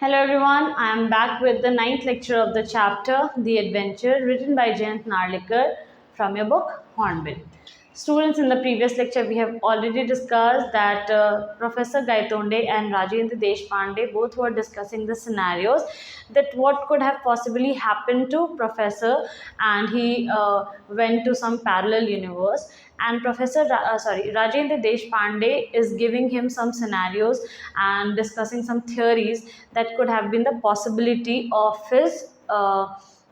Hello everyone, I am back with the 9th lecture of the chapter The Adventure, written by Jayant Narlikar from your book Hornbill. Students, in the previous lecture we have already discussed that Professor Gaitonde and Rajendra Deshpande both were discussing the scenarios that what could have possibly happened to Professor, and he went to some parallel universe, and Rajendra Deshpande is giving him some scenarios and discussing some theories that could have been the possibility of his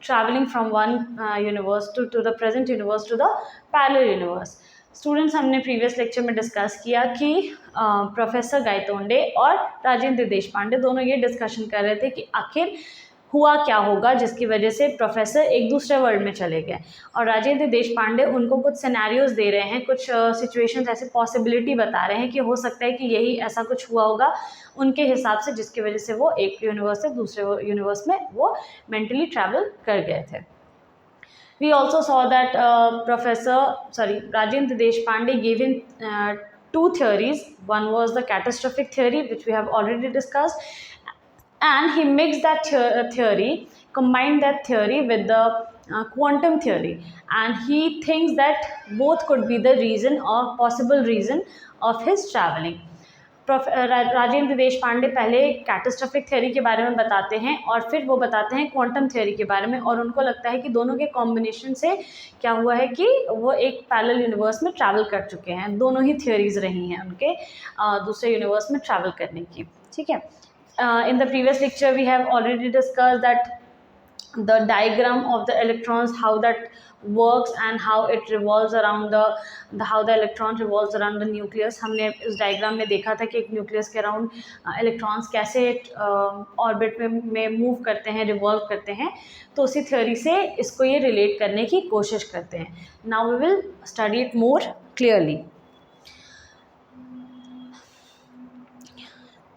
traveling from one universe to the present universe to the parallel universe. Students, हमने previous lecture में discuss किया कि professor Gaitonde और राजेंद्र देशपांडे दोनों ये discussion कर रहे थे कि आखिर हुआ क्या होगा जिसकी वजह से प्रोफेसर एक दूसरे वर्ल्ड में चले गए, और राजेंद्र देशपांडे उनको कुछ सिनेरियोज दे रहे हैं, कुछ सिचुएशंस ऐसे पॉसिबिलिटी बता रहे हैं कि हो सकता है कि यही ऐसा कुछ हुआ होगा उनके हिसाब से, जिसकी वजह से वो एक यूनिवर्स से दूसरे यूनिवर्स में वो मेंटली ट्रैवल कर गए थे. We also saw that Rajendra Deshpande gave him two theories. One was the catastrophic theory, which we have already discussed, and he mixed that theory, combined that theory with the quantum theory, and he thinks that both could be the reason or possible reason of his traveling. Rajendra Deshpande पहले catastrophic theory के बारे में बताते हैं और फिर वो बताते हैं क्वांटम थ्योरी के बारे में, और उनको लगता है कि दोनों के कॉम्बिनेशन से क्या हुआ है कि वो एक पैरेलल यूनिवर्स में ट्रैवल कर चुके हैं. दोनों ही थ्योरीज रही हैं उनके दूसरे यूनिवर्स में ट्रैवल करने की. ठीक है, in the previous lecture we have already discussed that the diagram of the electrons, how that works and how it revolves around how the electron revolves around the nucleus. हमने इस diagram में देखा था कि एक न्यूक्लियस के around electrons कैसे orbit में मूव करते हैं, रिवॉल्व करते हैं. तो उसी थ्योरी से इसको ये रिलेट करने की कोशिश करते हैं. Now we will study it more clearly.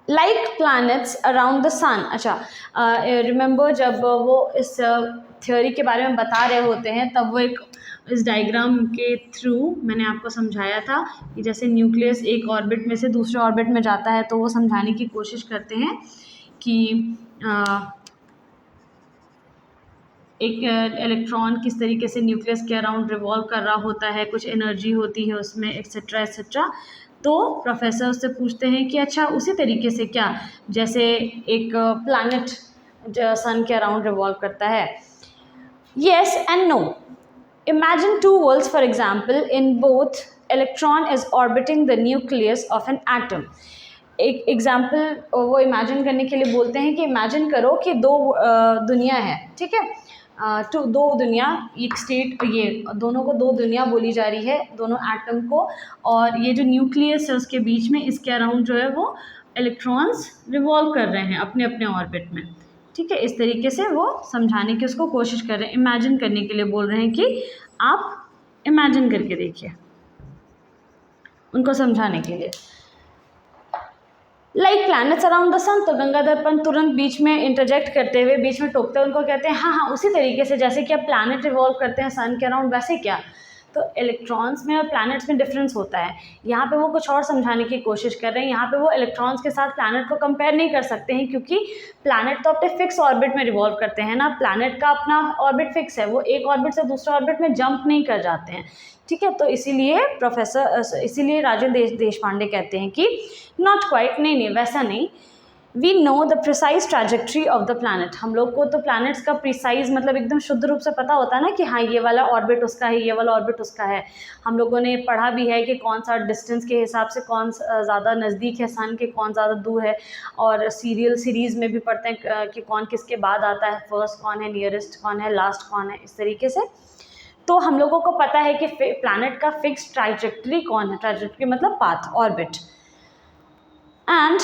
Like planets around the sun. अच्छा, रिमेंबर जब वो इस थ्योरी के बारे में बता रहे होते हैं तब वो एक इस डायग्राम के थ्रू मैंने आपको समझाया था कि जैसे न्यूक्लियस एक ऑर्बिट में से दूसरे ऑर्बिट में जाता है तो वो समझाने की कोशिश करते हैं कि एक इलेक्ट्रॉन किस तरीके से न्यूक्लियस के अराउंड रिवॉल्व कर रहा होता है, कुछ एनर्जी होती है उसमें, एक्सेट्रा एक्सेट्रा. तो प्रोफेसर उससे पूछते हैं कि अच्छा उसी तरीके से क्या जैसे एक प्लैनेट सन के अराउंड रिवॉल्व करता है. Yes and no. Imagine two worlds for example in both electron is orbiting the nucleus of an atom. एक एग्जाम्पल वो इमेजिन करने के लिए बोलते हैं कि इमेजिन करो कि दो दुनिया है. ठीक है, दो दुनिया, एक स्टेट, ये दोनों को दो दुनिया बोली जा रही है, दोनों एटम को, और ये जो न्यूक्लियस है उसके बीच में इसके अराउंड जो है वो इलेक्ट्रॉन्स रिवॉल्व कर रहे हैं अपने अपने ऑर्बिट में. ठीक है, इस तरीके से वो समझाने की उसको कोशिश कर रहे हैं, इमेजिन करने के लिए बोल रहे हैं कि आप इमेजिन करके देखिए, उनको समझाने के लिए. लाइक प्लैनेट्स अराउंड द सन. तो गंगाधर पंत तुरंत बीच में इंटरजेक्ट करते हुए बीच में टोकते हैं, उनको कहते हैं हाँ उसी तरीके से जैसे कि अब प्लैनेट रिवॉल्व करते हैं सन के अराउंड, वैसे क्या. तो इलेक्ट्रॉन्स में और प्लैनेट्स में डिफरेंस होता है. यहाँ पे वो कुछ और समझाने की कोशिश कर रहे हैं. यहाँ पे वो इलेक्ट्रॉन्स के साथ प्लैनेट को कंपेयर नहीं कर सकते हैं क्योंकि प्लैनेट तो अपने फिक्स ऑर्बिट में रिवॉल्व करते हैं ना, प्लैनेट का अपना ऑर्बिट फिक्स है, वो एक ऑर्बिट से दूसरे ऑर्बिट में जंप नहीं कर जाते हैं. ठीक है, तो इसीलिए राजेंद्र देशपांडे कहते हैं कि नॉट क्वाइट, नहीं वैसा नहीं. We know the precise trajectory of the planet. हम लोग को तो प्लैनेट्स का प्रिसाइज मतलब एकदम शुद्ध रूप से पता होता है ना कि हाँ ये वाला ऑर्बिट उसका है, ये वाला ऑर्बिट उसका है. हम लोगों ने पढ़ा भी है कि कौन सा डिस्टेंस के हिसाब से कौन ज़्यादा नज़दीक है सन के, कौन ज़्यादा दूर है, और सीरीज़ में भी पढ़ते हैं कि कौन किसके बाद आता है, फर्स्ट कौन है, नियरेस्ट कौन है, लास्ट कौन है, इस तरीके से. तो हम लोगों को पता है कि प्लैनेट का फिक्स ट्रैजेक्टरी कौन है, ट्रैजेक्टरी मतलब path, orbit. And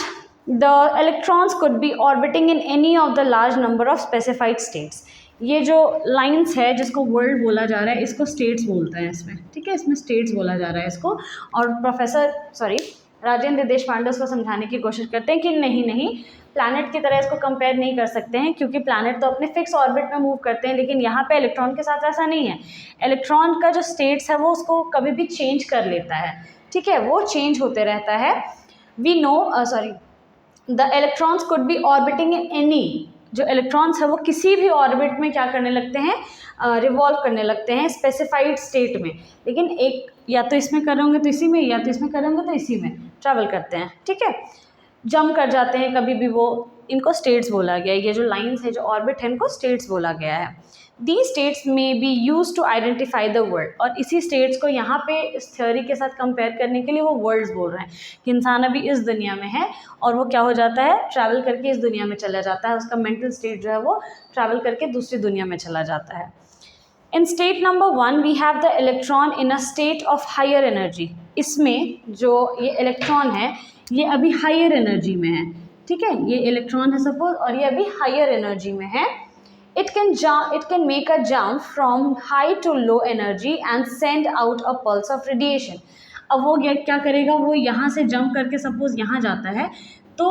the electrons could be orbiting in any of the large number of specified states. ये जो लाइंस है जिसको वर्ल्ड बोला जा रहा है इसको स्टेट्स बोलते हैं इसमें. ठीक है, इसमें स्टेट्स बोला जा रहा है इसको. और राजेंद्र देशपांडे उसको समझाने की कोशिश करते हैं कि नहीं प्लैनेट की तरह इसको कंपेयर नहीं कर सकते हैं क्योंकि प्लैनेट तो अपने फिक्स ऑर्बिट में मूव करते हैं, लेकिन यहाँ पे इलेक्ट्रॉन के साथ ऐसा नहीं है. इलेक्ट्रॉन का जो स्टेट्स है वो उसको कभी भी चेंज कर लेता है. ठीक है, वो चेंज होते रहता है. We know the electrons could be orbiting in any, जो इलेक्ट्रॉन्स है वो किसी भी ऑर्बिट में क्या करने लगते हैं, रिवॉल्व करने लगते हैं स्पेसिफाइड स्टेट में, लेकिन एक या तो इसमें कर रहे होंगे तो इसी में, या तो इसमें कर रहे होंगे तो इसी में ट्रैवल करते हैं, ठीक है, जम कर जाते हैं कभी भी वो, इनको स्टेट्स बोला गया है, ये जो लाइंस है जो ऑर्बिट है इनको स्टेट्स बोला गया है। The states may be use to identify the world, और इसी स्टेट्स को यहाँ पे इस थ्योरी के साथ कंपेयर करने के लिए वो वर्ड्स बोल रहे हैं कि इंसान अभी इस दुनिया में है और वो क्या हो जाता है, ट्रैवल करके इस दुनिया में चला जाता है, उसका मेंटल स्टेट जो है वो ट्रैवल करके दूसरी दुनिया में चला जाता है। In state number 1 we have the electron in a state of higher energy, इसमें जो ये इलेक्ट्रॉन है ये अभी हायर एनर्जी में है, ठीक है, ये इलेक्ट्रॉन है सपोज और ये अभी हायर एनर्जी में है। It can make a jump from high to low energy and send out a pulse of radiation. अब वो क्या करेगा, वो यहाँ से जंप करके सपोज यहाँ जाता है, तो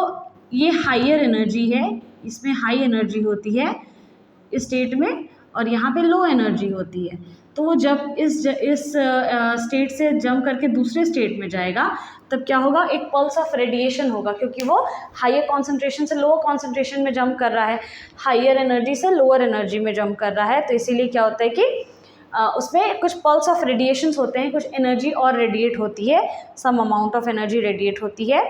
ये हायर एनर्जी है, इसमें हाई एनर्जी होती है इस स्टेट में और यहाँ पे लो एनर्जी होती है, तो वो जब इस स्टेट से जंप करके दूसरे स्टेट में जाएगा तब क्या होगा, एक पल्स ऑफ रेडिएशन होगा, क्योंकि वो हायर कॉन्सेंट्रेशन से लोअर कॉन्सेंट्रेशन में जंप कर रहा है, हायर एनर्जी से लोअर एनर्जी में जंप कर रहा है, तो इसीलिए क्या होता है कि उसमें कुछ पल्स ऑफ रेडिएशंस होते हैं, कुछ एनर्जी और रेडिएट होती है, some amount of energy radiate होती है,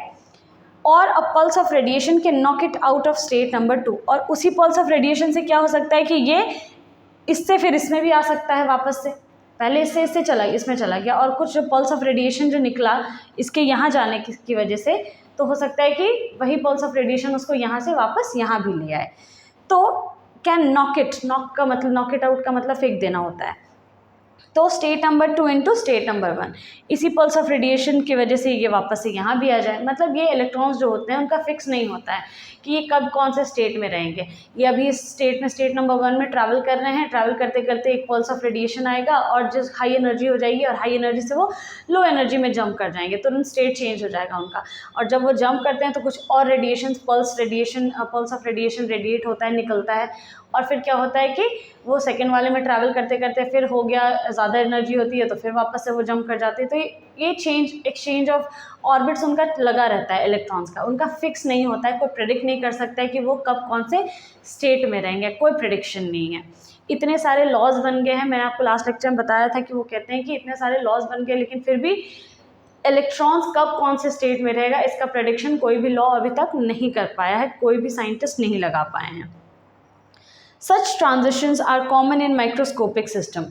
और a pulse of radiation can knock it out of state number 2, और उसी पल्स ऑफ रेडिएशन से क्या हो सकता है कि ये इससे फिर इसमें भी आ सकता है वापस से, पहले इससे चला इसमें चला गया, और कुछ पल्स ऑफ रेडिएशन जो निकला इसके यहाँ जाने की वजह से, तो हो सकता है कि वही पल्स ऑफ रेडिएशन उसको यहाँ से वापस यहाँ भी ले आए, तो कैन नॉक इट, नॉक का मतलब नॉक इट आउट का मतलब फेंक देना होता है, तो state number 2 into state number 1, इसी पल्स ऑफ रेडिएशन की वजह से ये वापस से यहाँ भी आ जाए, मतलब ये इलेक्ट्रॉन्स जो होते हैं उनका फिक्स नहीं होता है कि ये कब कौन से स्टेट में रहेंगे, ये अभी इस स्टेट में स्टेट नंबर 1 में ट्रैवल कर रहे हैं, ट्रैवल करते करते एक पल्स ऑफ रेडिएशन आएगा और जिस हाई एनर्जी हो जाएगी और हाई एनर्जी से वो लो एनर्जी में जंप कर जाएंगे, तुरंत स्टेट चेंज हो जाएगा उनका, और जब वो जंप करते हैं तो कुछ और radiation pulse of radiation radiate होता है, निकलता है, और फिर क्या होता है कि वो सेकंड वाले में ट्रैवल करते करते फिर हो गया, ज़्यादा एनर्जी होती है तो फिर वापस से वो जंप कर जाते हैं, तो ये एक्सचेंज ऑफ ऑर्बिट्स उनका लगा रहता है इलेक्ट्रॉन्स का, उनका फिक्स नहीं होता है, कोई प्रेडिक्ट नहीं कर सकता है कि वो कब कौन से स्टेट में रहेंगे, कोई प्रेडिक्शन नहीं है। इतने सारे लॉज बन गए हैं, मैंने आपको लास्ट लेक्चर में बताया था कि वो कहते हैं कि इतने सारे लॉज बन गए, लेकिन फिर भी इलेक्ट्रॉन्स कब कौन से स्टेट में रहेगा इसका प्रेडिक्शन कोई भी लॉ अभी तक नहीं कर पाया है, कोई भी साइंटिस्ट नहीं लगा पाए हैं। Such transitions are common in microscopic system.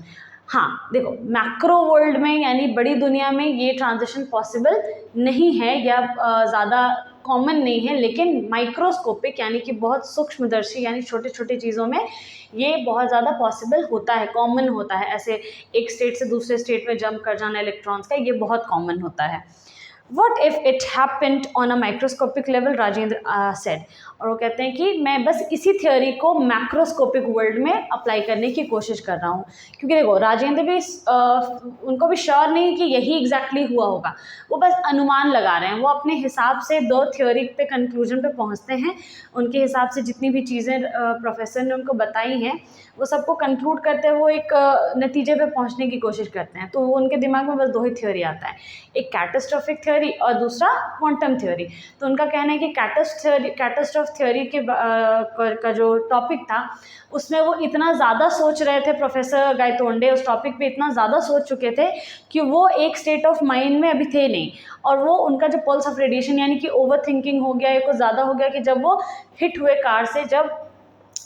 हाँ देखो, मैक्रो वर्ल्ड में यानी बड़ी दुनिया में ये ट्रांजिशन पॉसिबल नहीं है या ज़्यादा कॉमन नहीं है, लेकिन माइक्रोस्कोपिक यानी कि बहुत सूक्ष्मदर्शी यानी छोटे छोटे चीज़ों में ये बहुत ज़्यादा पॉसिबल होता है, कॉमन होता है, ऐसे एक स्टेट से दूसरे स्टेट में जंप कर जाना इलेक्ट्रॉन्स का, ये बहुत कॉमन होता है। What if it happened on a microscopic level? Rajendra said, और वो कहते हैं कि मैं बस इसी थ्योरी को मैक्रोस्कोपिक वर्ल्ड में अप्लाई करने की कोशिश कर रहा हूँ, क्योंकि देखो राजेंद्र भी उनको भी श्योर नहीं कि यही एग्जैक्टली हुआ होगा, वो बस अनुमान लगा रहे हैं, वो अपने हिसाब से दो थ्योरी पे कंक्लूजन पे पहुँचते हैं, उनके हिसाब से जितनी भी चीज़ें प्रोफेसर ने उनको बताई हैं वो सबको कंक्लूड करते हैं, वो एक नतीजे पे पहुँचने की कोशिश करते हैं, तो वो उनके दिमाग में बस दो ही थ्योरी आता है, एक कैटास्ट्रोफिक थ्योरी और दूसरा क्वांटम थ्योरी। तो उनका कहना है कि कैटास्ट्रोफ थ्योरी के का जो टॉपिक था उसमें वो इतना ज़्यादा सोच रहे थे, प्रोफेसर गायतोंडे उस टॉपिक पे इतना ज़्यादा सोच चुके थे कि वो एक स्टेट ऑफ माइंड में अभी थे नहीं, और वो उनका जो पल्स ऑफ रेडिएशन यानी कि ओवर थिंकिंग हो गया या कुछ ज़्यादा हो गया कि जब वो हिट हुए कार से, जब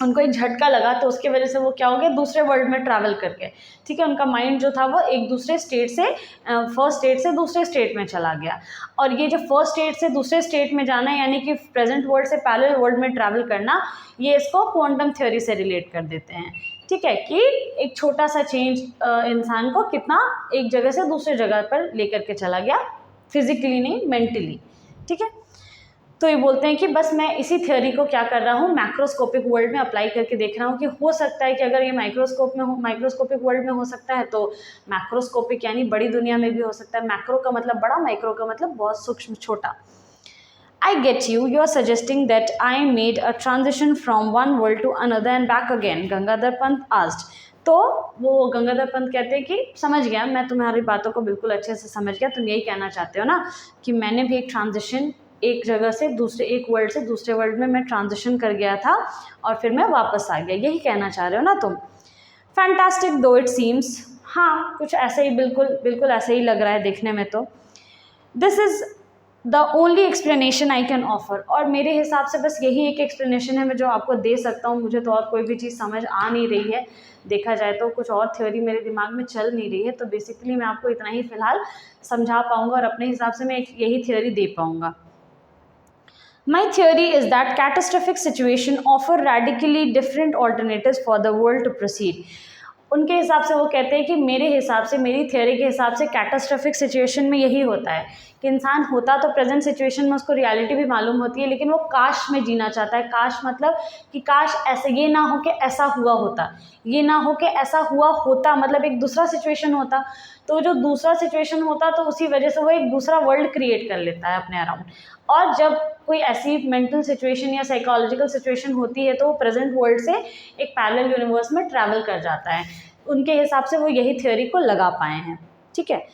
उनको एक झटका लगा तो उसके वजह से वो क्या हो गया, दूसरे वर्ल्ड में ट्रैवल करके, ठीक है, उनका माइंड जो था वो एक दूसरे स्टेट से फर्स्ट स्टेट से दूसरे स्टेट में चला गया, और ये जो फर्स्ट स्टेट से दूसरे स्टेट में जाना यानी कि प्रेजेंट वर्ल्ड से पैरेलल वर्ल्ड में ट्रैवल करना, ये इसको क्वांटम थ्योरी से रिलेट कर देते हैं, ठीक है, कि एक छोटा सा चेंज इंसान को कितना एक जगह से दूसरे जगह पर लेकर के चला गया, फिजिकली नहीं मेंटली, ठीक है। तो ये बोलते हैं कि बस मैं इसी थ्योरी को क्या कर रहा हूँ, मैक्रोस्कोपिक वर्ल्ड में अप्लाई करके देख रहा हूँ कि हो सकता है कि अगर ये माइक्रोस्कोपिक वर्ल्ड में हो सकता है तो मैक्रोस्कोपिक यानी बड़ी दुनिया में भी हो सकता है। मैक्रो का मतलब बड़ा, माइक्रो का मतलब बहुत सूक्ष्म छोटा। I get you. You are suggesting that I made a transition from one world to another and back again. Gangadhar Pant asked. तो वो गंगाधर पंत कहते हैं कि समझ गया, मैं तुम्हारी बातों को बिल्कुल अच्छे से समझ गया, तुम यही कहना चाहते हो ना कि मैंने भी एक ट्रांजिशन एक जगह से दूसरे, एक वर्ल्ड से दूसरे वर्ल्ड में मैं ट्रांजिशन कर गया था और फिर मैं वापस आ गया, यही कहना चाह रहे हो ना तुम। फैंटास्टिक दो इट सीम्स, हाँ कुछ ऐसे ही, बिल्कुल बिल्कुल ऐसे ही लग रहा है देखने में। तो this is the only explanation I can offer, और मेरे हिसाब से बस यही एक एक्सप्लेनेशन है मैं जो आपको दे सकता हूँ। मुझे तो और कोई भी चीज़ समझ आ नहीं रही है, देखा जाए तो कुछ और थ्योरी मेरे दिमाग में चल नहीं रही है। तो बेसिकली मैं आपको इतना ही फ़िलहाल समझा पाऊँगा और अपने हिसाब से मैं यही थ्योरी दे पाऊँगा। My theory is that catastrophic situation offer radically different alternatives for the world to proceed. उनके हिसाब से वो कहते हैं कि मेरे हिसाब से, मेरी थ्योरी के हिसाब से कैटास्ट्रॉफिक सिचुएशन में यही होता है कि इंसान होता तो प्रेजेंट सिचुएशन में उसको रियलिटी भी मालूम होती है, लेकिन वो काश में जीना चाहता है। काश मतलब कि काश ऐसे, ये ना हो कि ऐसा हुआ होता, ये ना हो कि ऐसा हुआ होता, मतलब एक दूसरा सिचुएशन होता। तो जो दूसरा सिचुएशन होता तो उसी वजह से वो एक दूसरा वर्ल्ड क्रिएट कर लेता है अपने अराउंड। और जब कोई ऐसी मेंटल सिचुएशन या साइकोलॉजिकल सिचुएशन होती है तो वो प्रेजेंट वर्ल्ड से एक पैरेलल यूनिवर्स में ट्रैवल कर जाता है। उनके हिसाब से वो यही थ्योरी को लगा पाए हैं, ठीक है।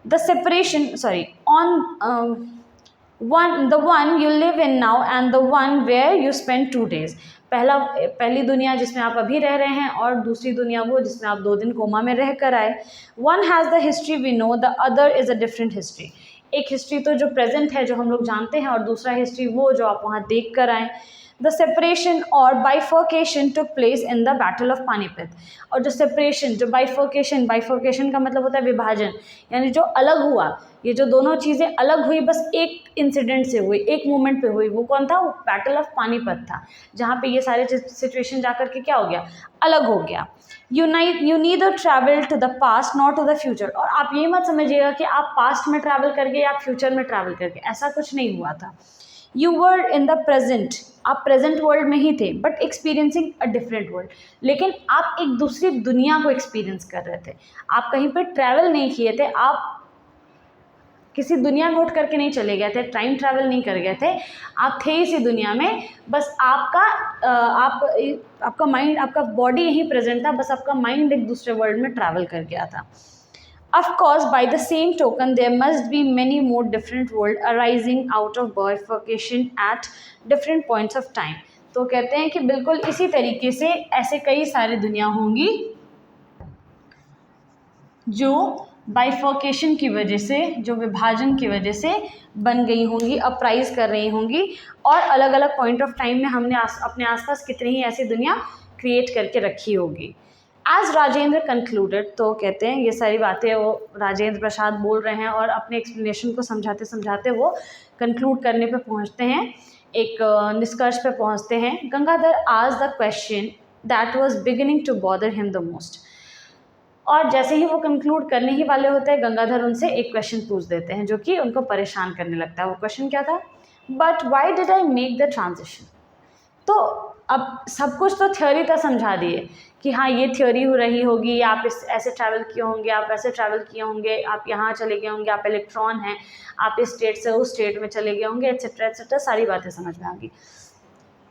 The separation, sorry, on the one you live in now and the one where you spend 2 days। पहली दुनिया जिसमें आप अभी रह रहे हैं और दूसरी दुनिया वो जिसमें आप 2 दिन कोमा में रह कर आए। One has the history we know, the other is a different history. एक हिस्ट्री तो जो प्रेजेंट है, जो हम लोग जानते हैं, और दूसरा हिस्ट्री वो जो आप वहाँ देख कर आए। द सेपरेशन और bifurcation took place in the battle of Panipat. और जो सेपरेशन, जो बाइफर्केशन का मतलब होता है विभाजन, यानी जो अलग हुआ, ये जो दोनों चीज़ें अलग हुई बस एक इंसिडेंट से हुई, एक मोमेंट पे हुई, वो कौन था? वो बैटल ऑफ पानीपत था, जहाँ पे ये सारे सिचुएशन जाकर के क्या हो गया? अलग हो गया। You neither travel to the past not to the future. और आप ये मत समझिएगा कि आप पास्ट में ट्रैवल करके या फ्यूचर में ट्रैवल करके, ऐसा कुछ नहीं हुआ था। You were in the present, आप प्रेजेंट वर्ल्ड में ही थे, but experiencing a different world. लेकिन आप एक दूसरी दुनिया को एक्सपीरियंस कर रहे थे, आप कहीं पर ट्रैवल नहीं किए थे, आप किसी दुनिया में उठ करके नहीं चले गए थे, टाइम ट्रैवल नहीं कर गए थे, आप थे इसी दुनिया में। बस आपका माइंड, आपका बॉडी यहीं प्रेजेंट था, बस आपका माइंड एक दूसरे वर्ल्ड में ट्रैवल कर गया था। Of course, by the same token, there must be many more different worlds arising out of bifurcation at different points of time. तो कहते हैं कि बिल्कुल इसी तरीके से ऐसे कई सारी दुनिया होंगी जो बाइफर्केशन की वजह से, जो विभाजन की वजह से बन गई होंगी, अपराइज कर रही होंगी, और अलग अलग पॉइंट ऑफ टाइम में हमने अपने आसपास कितनी ही ऐसी दुनिया क्रिएट करके रखी होगी। एज राजेंद्र कंक्लूडेड, तो कहते हैं ये सारी बातें वो राजेंद्र प्रसाद बोल रहे हैं और अपने एक्सप्लेनेशन को समझाते समझाते वो कंक्लूड करने पे पहुंचते हैं, एक निष्कर्ष पे पहुंचते हैं। Gangadhar asked the question that was beginning to bother him the most. और जैसे ही वो कंक्लूड करने ही वाले होते हैं, गंगाधर उनसे एक क्वेश्चन पूछ देते हैं जो कि उनको परेशान करने लगता है। वो क्वेश्चन क्या था? But why did I make the transition. तो अब सब कुछ तो थ्योरी तो समझा दिए कि हाँ ये थ्योरी हो रही होगी, आप ऐसे ट्रैवल किए होंगे, आप ऐसे ट्रैवल किए होंगे, आप यहाँ चले गए होंगे, आप इलेक्ट्रॉन हैं, आप इस स्टेट से उस स्टेट में चले गए होंगे, एट्सेट्रा एट्सेट्रा, सारी बातें समझ में आ गई।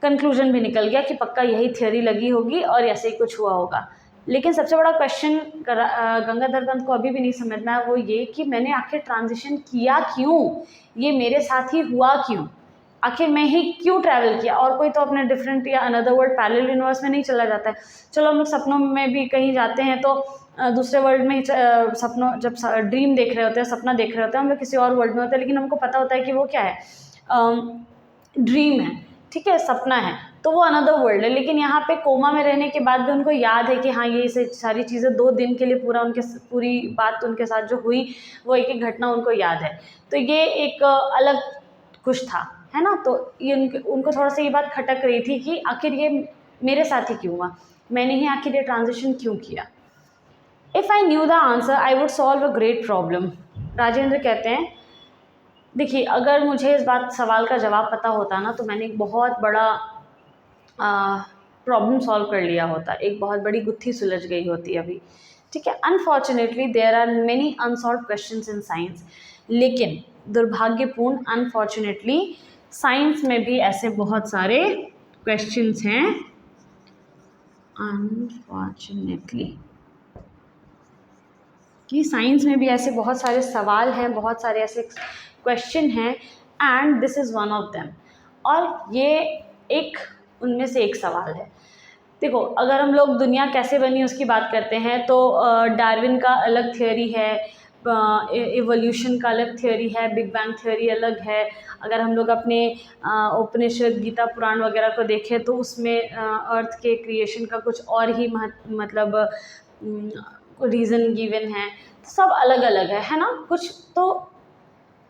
कंक्लूजन भी निकल गया कि पक्का यही थ्योरी लगी होगी और ऐसे ही कुछ हुआ होगा। लेकिन सबसे बड़ा क्वेश्चन गंगाधर पंत को अभी भी नहीं समझ में आया, वो ये कि मैंने आखिर ट्रांजिशन किया क्यों, ये मेरे साथ ही हुआ क्यों, आखिर मैं ही क्यों ट्रैवल किया। और कोई तो अपने डिफरेंट या अनदर वर्ल्ड पैरेलल यूनिवर्स में नहीं चला जाता है। चलो हम लोग सपनों में भी कहीं जाते हैं तो दूसरे वर्ल्ड में सपनों, जब ड्रीम देख रहे होते हैं, सपना देख रहे होते हैं, हम लोग किसी और वर्ल्ड में होते हैं, लेकिन हमको पता होता है कि वो क्या है, ड्रीम है, ठीक है, सपना है, तो वो अनदर वर्ल्ड है। लेकिन यहाँ पे कोमा में रहने के बाद भी उनको याद है कि हाँ ये सारी चीज़ें 2 दिन के लिए पूरी बात उनके साथ जो हुई वो एक एक घटना उनको याद है। तो ये एक अलग कुछ था, है ना। तो ये उनको थोड़ा सा ये बात खटक रही थी कि आखिर ये मेरे साथ ही क्यों हुआ, मैंने ही आखिर ये ट्रांजिशन क्यों किया। If I knew the answer I would solve a great problem. Rajendra कहते हैं देखिए, अगर मुझे इस सवाल का जवाब पता होता ना तो मैंने एक बहुत बड़ा प्रॉब्लम सॉल्व कर लिया होता, एक बहुत बड़ी गुत्थी सुलझ गई होती अभी, ठीक है। Unfortunately there are many unsolve questions in science. लेकिन दुर्भाग्यपूर्ण, अनफॉर्चुनेटली, साइंस में भी ऐसे बहुत सारे क्वेश्चंस हैं, अनफॉर्चुनेटली, कि साइंस में भी ऐसे बहुत सारे सवाल हैं, बहुत सारे ऐसे क्वेश्चन हैं and this is one of them. और ये एक उनमें से एक सवाल है। देखो, अगर हम लोग दुनिया कैसे बनी उसकी बात करते हैं तो डार्विन का अलग थ्योरी है, इवोल्यूशन का अलग थ्योरी है, बिग बैंग थ्योरी अलग है। अगर हम लोग अपने उपनिषद, गीता पुराण वगैरह को देखें तो उसमें अर्थ के क्रिएशन का कुछ और ही मतलब रीज़न गिवन है। तो सब अलग अलग है ना। कुछ तो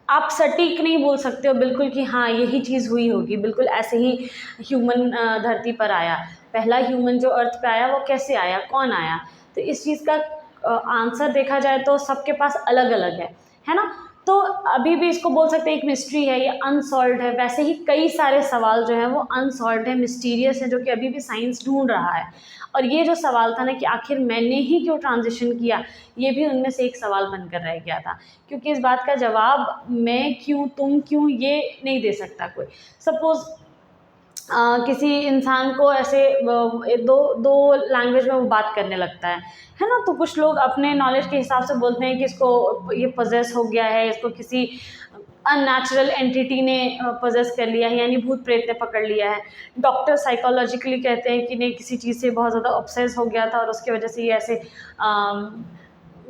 आप सटीक नहीं बोल सकते हो बिल्कुल कि हाँ यही चीज़ हुई होगी, बिल्कुल ऐसे ही ह्यूमन धरती पर आया। पहला ह्यूमन जो अर्थ पे आया वो कैसे आया, कौन आया, तो इस चीज़ का आंसर देखा जाए तो सबके पास अलग अलग है ना। तो अभी भी इसको बोल सकते हैं एक मिस्ट्री है, ये अनसॉल्व्ड है। वैसे ही कई सारे सवाल जो हैं वो अनसॉल्व्ड है, मिस्टीरियस है, जो कि अभी भी साइंस ढूंढ रहा है। और ये जो सवाल था ना कि आखिर मैंने ही क्यों ट्रांजिशन किया, ये भी उनमें से एक सवाल बनकर रह गया था। क्योंकि इस बात का जवाब मैं क्यों, तुम क्यों, ये नहीं दे सकता कोई। सपोज़ किसी इंसान को ऐसे दो लैंग्वेज में वो बात करने लगता है ना। तो कुछ लोग अपने नॉलेज के हिसाब से बोलते हैं कि इसको ये पजेस हो गया है, इसको किसी अननेचुरल एंटिटी ने पजेस कर लिया है, यानी भूत प्रेत ने पकड़ लिया है। डॉक्टर साइकोलॉजिकली कहते हैं कि नहीं, किसी चीज़ से बहुत ज़्यादा ऑब्सेस हो गया था और उसकी वजह से ये ऐसे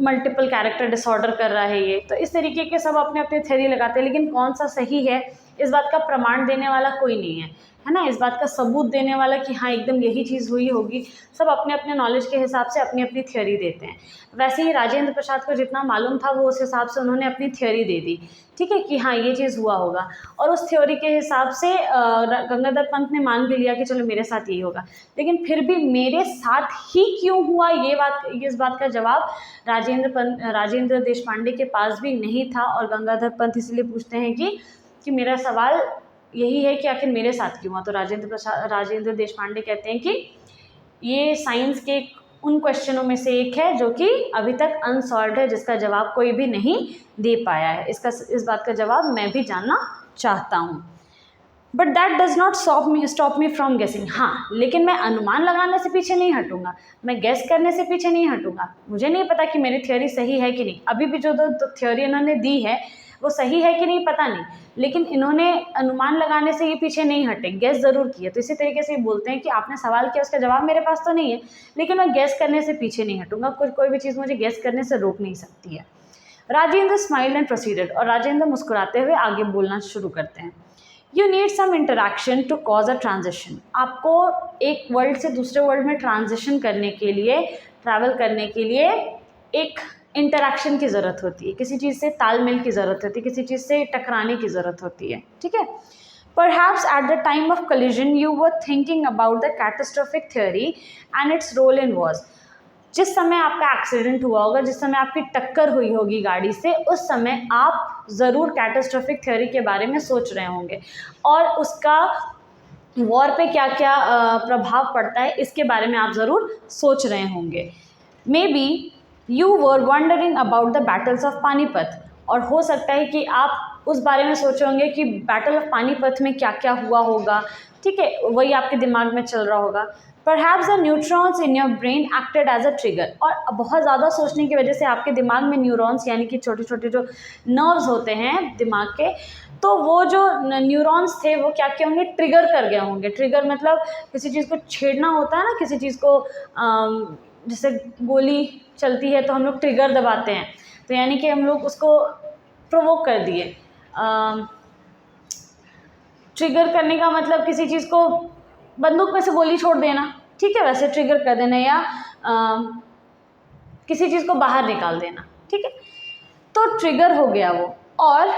मल्टीपल कैरेक्टर डिसऑर्डर कर रहा है ये। तो इस तरीके के सब अपने अपने थ्योरी लगाते हैं, लेकिन कौन सा सही है इस बात का प्रमाण देने वाला कोई नहीं है ना। इस बात का सबूत देने वाला कि हाँ एकदम यही चीज़ हुई होगी, सब अपने अपने नॉलेज के हिसाब से अपनी अपनी थ्योरी देते हैं। वैसे ही राजेंद्र प्रसाद को जितना मालूम था वो उस हिसाब से उन्होंने अपनी थ्योरी दे दी, ठीक है, कि हाँ ये चीज़ हुआ होगा। और उस थ्योरी के हिसाब से गंगाधर पंत ने मान भी लिया कि चलो मेरे साथ यही होगा। लेकिन फिर भी मेरे साथ ही क्यों हुआ, इस बात का जवाब राजेंद्र देशपांडे के पास भी नहीं था। और गंगाधर पंत इसलिए पूछते हैं कि मेरा सवाल यही है कि आखिर मेरे साथ क्यों हुआ। तो राजेंद्र देशपांडे कहते हैं कि ये साइंस के उन क्वेश्चनों में से एक है जो कि अभी तक अनसॉल्व्ड है, जिसका जवाब कोई भी नहीं दे पाया है। इस बात का जवाब मैं भी जानना चाहता हूँ। But that does not stop me from गेसिंग। हाँ, लेकिन मैं अनुमान लगाने से पीछे नहीं हटूंगा, मैं गेस करने से पीछे नहीं हटूंगा। मुझे नहीं पता कि मेरी थ्योरी सही है कि नहीं, अभी भी जो थ्योरी इन्होंने दी है वो सही है कि नहीं पता नहीं, लेकिन इन्होंने अनुमान लगाने से ये पीछे नहीं हटे, गेस ज़रूर किया। तो इसी तरीके से बोलते हैं कि आपने सवाल किया, उसका जवाब मेरे पास तो नहीं है, लेकिन मैं गेस करने से पीछे नहीं हटूंगा। कोई भी चीज़ मुझे गेस करने से रोक नहीं सकती है। Rajendra smiled and proceeded. और राजेंद्र मुस्कुराते हुए आगे बोलना शुरू करते हैं। You need some interaction to cause a transition. आपको एक वर्ल्ड से दूसरे वर्ल्ड में ट्रांजिशन करने के लिए, ट्रैवल करने के लिए एक इंटरेक्शन की ज़रूरत होती है, किसी चीज़ से तालमेल की ज़रूरत होती है, किसी चीज़ से टकराने की ज़रूरत होती है, ठीक है। Perhaps at the time of collision you were thinking about the catastrophic theory and its role in wars. जिस समय आपका एक्सीडेंट हुआ होगा, जिस समय आपकी टक्कर हुई होगी गाड़ी से, उस समय आप ज़रूर कैटास्ट्रोफिक थ्योरी के बारे में सोच रहे होंगे और उसका वॉर पे क्या क्या प्रभाव पड़ता है इसके बारे में आप ज़रूर सोच रहे होंगे। May be you were wondering about the battles of Panipat. और हो सकता है कि आप उस बारे में सोचे होंगे कि बैटल ऑफ पानीपत में क्या क्या हुआ होगा, ठीक है, वही आपके दिमाग में चल रहा होगा। Perhaps the neurons in your brain acted as a trigger। और बहुत ज़्यादा सोचने की वजह से आपके दिमाग में न्यूरॉन्स, यानी कि छोटे छोटे जो नर्व्स होते हैं दिमाग के, तो वो जो न्यूरॉन्स थे वो क्या किए होंगे, ट्रिगर कर गए होंगे। ट्रिगर मतलब किसी चीज़ को छेड़ना होता है ना, किसी चीज़ को जैसे गोली चलती है तो हम लोग ट्रिगर दबाते हैं, तो यानी कि हम लोग उसको प्रोवोक कर दिए। ट्रिगर करने का मतलब किसी चीज़ को, बंदूक में से गोली छोड़ देना, ठीक है, वैसे ट्रिगर कर देना, या किसी चीज़ को बाहर निकाल देना, ठीक है। तो ट्रिगर हो गया वो। और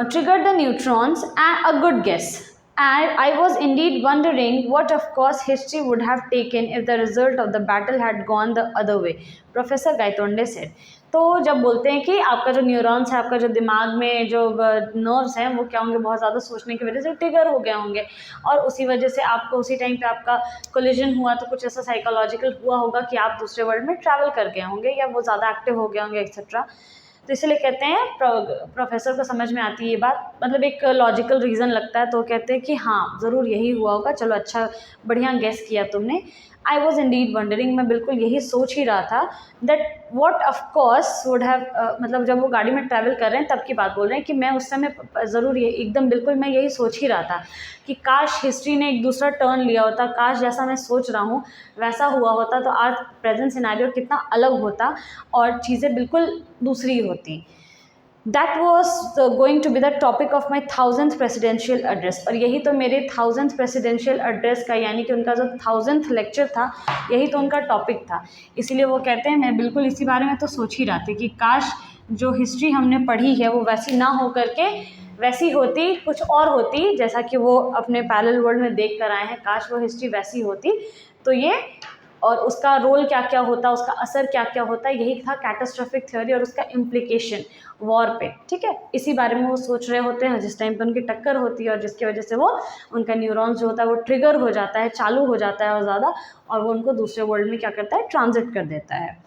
triggered the neutrons, and a good guess. And I was indeed wondering what of course history would have taken if the result of the battle had gone the other way, Professor Gaitonde said. तो जब बोलते हैं कि आपका जो neurons है, आपका जो दिमाग में जो नर्व्स हैं, वो क्या होंगे, बहुत ज़्यादा सोचने की वजह से ट्रिगर हो गए होंगे, और उसी वजह से आपको उसी टाइम पे आपका कोलिजन हुआ, तो कुछ ऐसा साइकोलॉजिकल हुआ होगा कि आप दूसरे वर्ल्ड में ट्रैवल कर गए होंगे, या वो ज़्यादा एक्टिव हो गए होंगे, एक्सेट्रा। तो इसलिए कहते हैं, प्रोफेसर को समझ में आती है ये बात, मतलब एक लॉजिकल रीज़न लगता है, तो कहते हैं कि हाँ ज़रूर यही हुआ होगा, चलो अच्छा बढ़िया गेस किया तुमने। आई वॉज इंडीड वंडरिंग, मैं बिल्कुल यही सोच ही रहा था that what of course would have, मतलब जब वो गाड़ी में ट्रैवल कर रहे हैं तब की बात बोल रहे हैं कि मैं उस समय ज़रूर ये एकदम बिल्कुल मैं यही सोच ही रहा था कि काश हिस्ट्री ने एक दूसरा टर्न लिया होता, काश जैसा मैं सोच रहा हूँ वैसा हुआ होता तो आज प्रेजेंट सिनेरियो कितना अलग होता और चीज़ें बिल्कुल दूसरी होती। That was going to be the topic of my 1000th presidential address, और यही तो मेरे 1000th प्रेसिडेंशियल एड्रेस का यानी कि उनका जो 1000th लेक्चर था यही तो उनका टॉपिक था। इसीलिए वो कहते हैं मैं बिल्कुल इसी बारे में तो सोच ही रहा था कि काश जो हिस्ट्री हमने पढ़ी है वो वैसी ना हो करके वैसी होती, कुछ और होती, जैसा कि वो अपने पैरेलल वर्ल्ड में देख कर आए हैं, काश वो हिस्ट्री वैसी होती तो ये, और उसका रोल क्या क्या होता, उसका असर क्या क्या होता, यही था कैटास्ट्रोफिक थ्योरी और उसका इम्प्लीकेशन वॉर पे। ठीक है, इसी बारे में वो सोच रहे होते हैं जिस टाइम पे उनकी टक्कर होती है और जिसकी वजह से वो उनका न्यूरॉन्स जो होता है वो ट्रिगर हो जाता है, चालू हो जाता है और ज़्यादा, और वो उनको दूसरे वर्ल्ड में क्या करता है, ट्रांजिट कर देता है।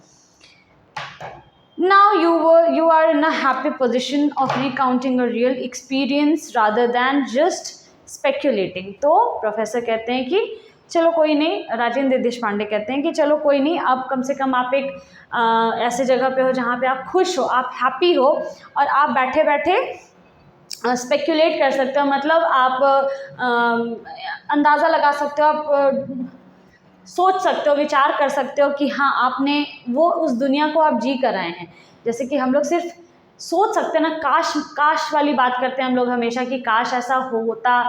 Now you are in a happy position of recounting a real experience rather than just speculating। तो प्रोफेसर कहते हैं कि चलो कोई नहीं, राजेंद्र देशपांडे कहते हैं कि चलो कोई नहीं, अब कम से कम आप एक ऐसे जगह पे हो जहाँ पे आप खुश हो, आप हैप्पी हो और आप बैठे बैठे स्पेक्यूलेट कर सकते हो, मतलब आप अंदाज़ा लगा सकते हो, आप सोच सकते हो, विचार कर सकते हो कि हाँ आपने वो उस दुनिया को आप जी कर आए हैं। जैसे कि हम लोग सिर्फ सोच सकते हैं ना, काश काश वाली बात करते हैं हम लोग हमेशा कि काश ऐसा होता,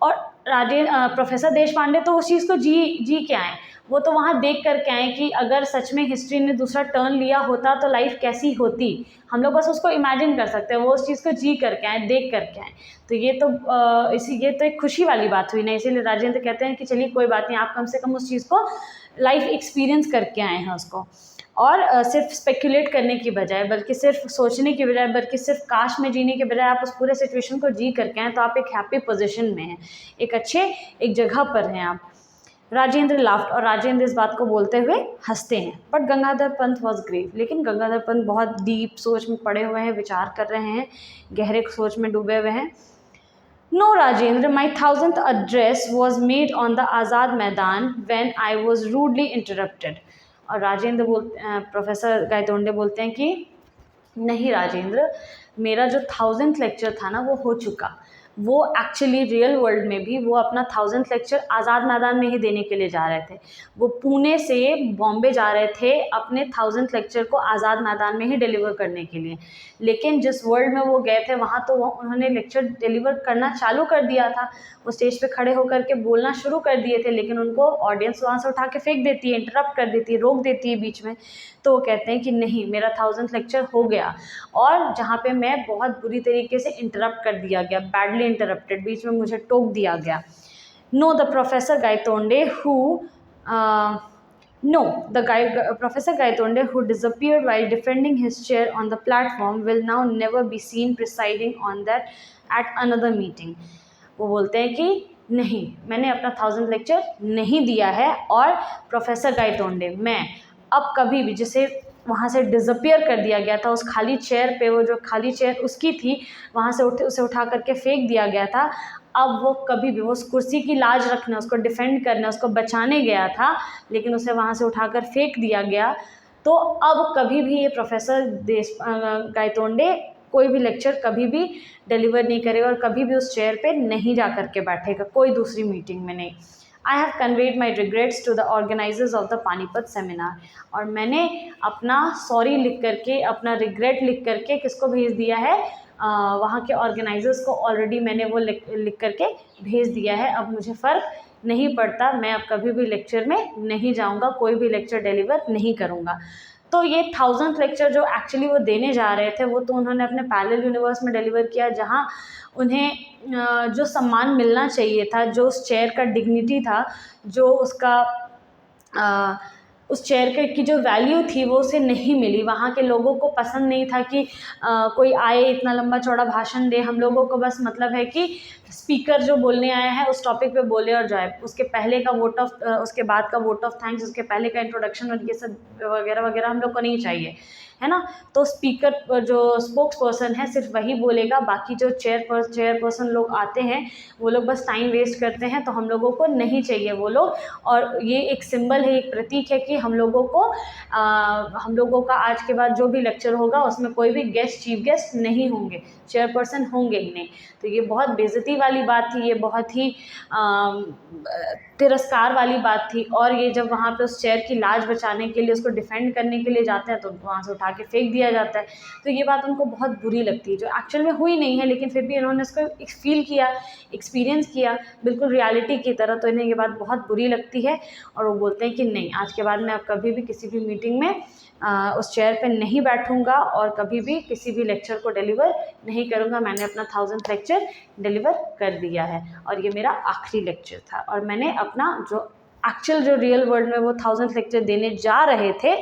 और प्रोफेसर देशपांडे तो उस चीज़ को जी के आए, वो तो वहाँ देख कर के आए कि अगर सच में हिस्ट्री ने दूसरा टर्न लिया होता तो लाइफ कैसी होती। हम लोग बस उसको इमेजिन कर सकते हैं, वो उस चीज़ को जी करके आए, देख करके आए। तो ये तो एक खुशी वाली बात हुई ना, इसीलिए राजेंद्र कहते हैं कि चलिए कोई बात नहीं, आप कम से कम उस चीज़ को लाइफ एक्सपीरियंस करके आए हैं उसको, और सिर्फ स्पेक्यूलेट करने की बजाय, बल्कि सिर्फ सोचने की बजाय, बल्कि सिर्फ काश में जीने के बजाय आप उस पूरे सिचुएशन को जी करके आए, तो आप एक हैप्पी पोजीशन में हैं, एक जगह पर हैं आप। राजेंद्र लाफ्ट, और राजेंद्र इस बात को बोलते हुए हंसते हैं। But Gangadhar Pant was grave, लेकिन गंगाधर पंत बहुत डीप सोच में पड़े हुए हैं, विचार कर रहे हैं, गहरे सोच में डूबे हुए हैं। No, Rajendra, my 1000th address was made on the Azad Maidan when I was rudely interrupted। और प्रोफेसर गायतोंडे बोलते हैं कि नहीं राजेंद्र, मेरा जो 1000th लेक्चर था ना वो हो चुका, वो एक्चुअली रियल वर्ल्ड में भी वो अपना 1000th लेक्चर आज़ाद मैदान में ही देने के लिए जा रहे थे। वो पुणे से बॉम्बे जा रहे थे अपने 1000th लेक्चर को आज़ाद मैदान में ही डिलीवर करने के लिए, लेकिन जिस वर्ल्ड में वो गए थे वहाँ तो उन्होंने लेक्चर डिलीवर करना चालू कर दिया था, वो स्टेज पे खड़े होकर के बोलना शुरू कर दिए थे, लेकिन उनको ऑडियंस वहाँ से उठा के फेंक देती है, इंटरप्ट कर देती है, रोक देती है बीच में। तो वो कहते हैं कि नहीं, मेरा 1000th लेक्चर हो गया, और जहाँ पे मैं बहुत बुरी तरीके से इंटरप्ट कर दिया गया, बैडली इंटरप्टेड, बीच में मुझे टोक दिया गया। Know the professor Gaitonde Professor Gaitonde, who disappeared while defending his chair on the platform, will now never be seen presiding on that at another meeting। वो बोलते हैं कि नहीं, मैंने अपना 1000th लेक्चर नहीं दिया है, और प्रोफेसर गायतोंडे मैं अब कभी भी, जिसे वहाँ से डिसअपियर कर दिया गया था, उस खाली चेयर पे, वो जो खाली चेयर उसकी थी वहाँ से उसे उठा करके फेंक दिया गया था, अब वो कभी भी, वो उस कुर्सी की लाज रखना, उसको डिफेंड करना, उसको बचाने गया था, लेकिन उसे वहाँ से उठाकर फेंक दिया गया। तो अब कभी भी ये प्रोफेसर गायतोंडे कोई भी लेक्चर कभी भी डिलीवर नहीं करेगा, और कभी भी उस चेयर पे नहीं जा कर के बैठेगा, कोई दूसरी मीटिंग में नहीं। I have conveyed my regrets to the organizers of the Panipat seminar, और मैंने अपना सॉरी लिख करके, अपना रिग्रेट लिख करके किसको भेज दिया है, वहाँ के ऑर्गेनाइजर्स को ऑलरेडी मैंने वो लिख करके भेज दिया है। अब मुझे फ़र्क नहीं पड़ता, मैं अब कभी भी लेक्चर में नहीं जाऊँगा, कोई भी लेक्चर डिलीवर नहीं करूँगा। तो ये 1000th लेक्चर जो एक्चुअली वो देने जा रहे थे, वो तो उन्होंने अपने पैरेलल यूनिवर्स में डिलीवर किया, जहाँ उन्हें जो सम्मान मिलना चाहिए था, जो उस चेयर का डिग्निटी था, जो उसका उस चेयर की जो वैल्यू थी वो उसे नहीं मिली। वहाँ के लोगों को पसंद नहीं था कि कोई आए, इतना लंबा चौड़ा भाषण दे। हम लोगों को बस मतलब है कि स्पीकर जो बोलने आया है उस टॉपिक पे बोले और जाए, उसके पहले का वोट ऑफ उसके बाद का वोट ऑफ थैंक्स, उसके पहले का इंट्रोडक्शन और ये सब वगैरह वगैरह हम लोग को नहीं चाहिए, है ना। तो स्पीकर जो स्पोक्स पर्सन है सिर्फ वही बोलेगा, बाकी जो चेयरपर्सन लोग आते हैं वो लोग बस टाइम वेस्ट करते हैं, तो हम लोगों को नहीं चाहिए वो लोग। और ये एक सिंबल है, एक प्रतीक है कि हम लोगों का आज के बाद जो भी लेक्चर होगा उसमें कोई भी गेस्ट, चीफ गेस्ट नहीं होंगे, चेयरपर्सन होंगे ही नहीं। तो ये बहुत बेइज्जती वाली बात थी, ये बहुत ही तिरस्कार वाली बात थी। और ये जब वहाँ पे उस चेयर की लाज बचाने के लिए, उसको डिफेंड करने के लिए जाते हैं तो उनको वहाँ से उठा के फेंक दिया जाता है। तो ये बात उनको बहुत बुरी लगती है, जो एक्चुअल में हुई नहीं है, लेकिन फिर भी इन्होंने इसको फील किया, एक्सपीरियंस किया बिल्कुल रियलिटी की तरह, तो इन्हें ये बात बहुत बुरी लगती है। और वो बोलते हैं कि नहीं, आज के बाद मैं अब कभी भी किसी भी मीटिंग में उस चेयर पे नहीं बैठूंगा और कभी भी किसी भी लेक्चर को डिलीवर नहीं करूंगा। मैंने अपना 1000th लेक्चर डिलीवर कर दिया है और ये मेरा आखिरी लेक्चर था, और मैंने अपना जो एक्चुअल जो रियल वर्ल्ड में वो 1000th लेक्चर देने जा रहे थे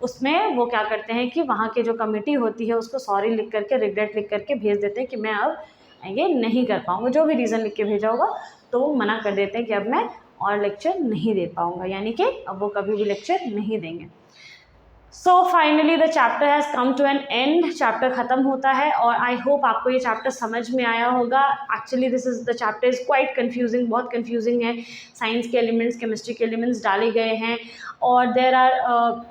उसमें वो क्या करते हैं कि वहाँ की जो कमेटी होती है उसको सॉरी लिख करके, रिग्रेट लिख करके भेज देते हैं कि मैं अब ये नहीं कर पाऊँगा, जो भी रीज़न लिख के भेजा होगा तो वो मना कर देते हैं कि अब मैं और लेक्चर नहीं दे पाऊँगा, यानी कि अब वो कभी भी लेक्चर नहीं देंगे। So finally the chapter has come to an end, chapter ख़त्म होता है और आई होप आपको ये चैप्टर समझ में आया होगा। Actually this is the chapter is quite confusing, बहुत कन्फ्यूजिंग है। साइंस के एलिमेंट्स, केमिस्ट्री के एलिमेंट्स डाले गए हैं और there are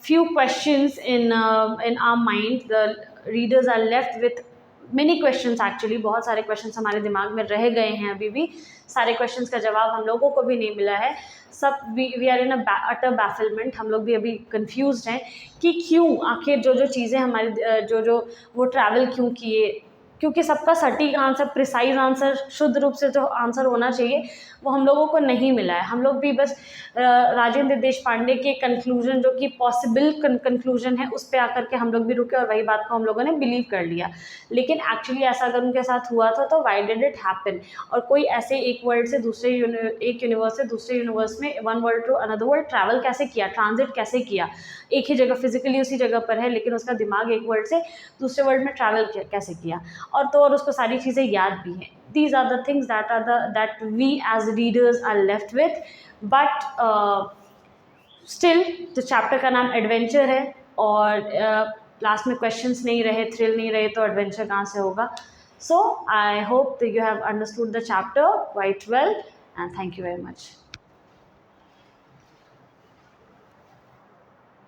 few questions in our mind. The readers are left with many questions actually, बहुत सारे questions हमारे दिमाग में रह गए हैं, अभी भी सारे questions का जवाब हम लोगों को भी नहीं मिला है। सब we are in a utter bafflement, हम लोग भी अभी confused हैं कि क्यों आखिर जो चीज़ें हमारे जो वो ट्रैवल क्यों किए, क्योंकि सबका सटीक आंसर, प्रिसाइज आंसर, शुद्ध रूप से जो आंसर होना चाहिए वो हम लोगों को नहीं मिला है। हम लोग भी बस राजेंद्र देशपांडे के कंक्लूजन, जो कि पॉसिबल कंक्लूजन है, उस पर आकर के हम लोग भी रुके और वही बात को हम लोगों ने बिलीव कर लिया। लेकिन एक्चुअली ऐसा अगर उनके साथ हुआ था तो वाई डिड इट हैपन, और कोई ऐसे एक वर्ल्ड से दूसरे एक यूनिवर्स से दूसरे यूनिवर्स में, one world to another world travel कैसे किया, ट्रांजिट कैसे किया, एक ही जगह फिजिकली उसी जगह पर है लेकिन उसका दिमाग एक वर्ल्ड से दूसरे वर्ल्ड में ट्रैवल कैसे किया, और उसको सारी चीज़ें याद भी हैं। These are the things that we as readers are left with, but still the chapter का नाम एडवेंचर है और लास्ट में क्वेश्चंस नहीं रहे, थ्रिल नहीं रहे, तो एडवेंचर कहाँ से होगा। So I hope that you have understood the chapter quite well and thank you very much.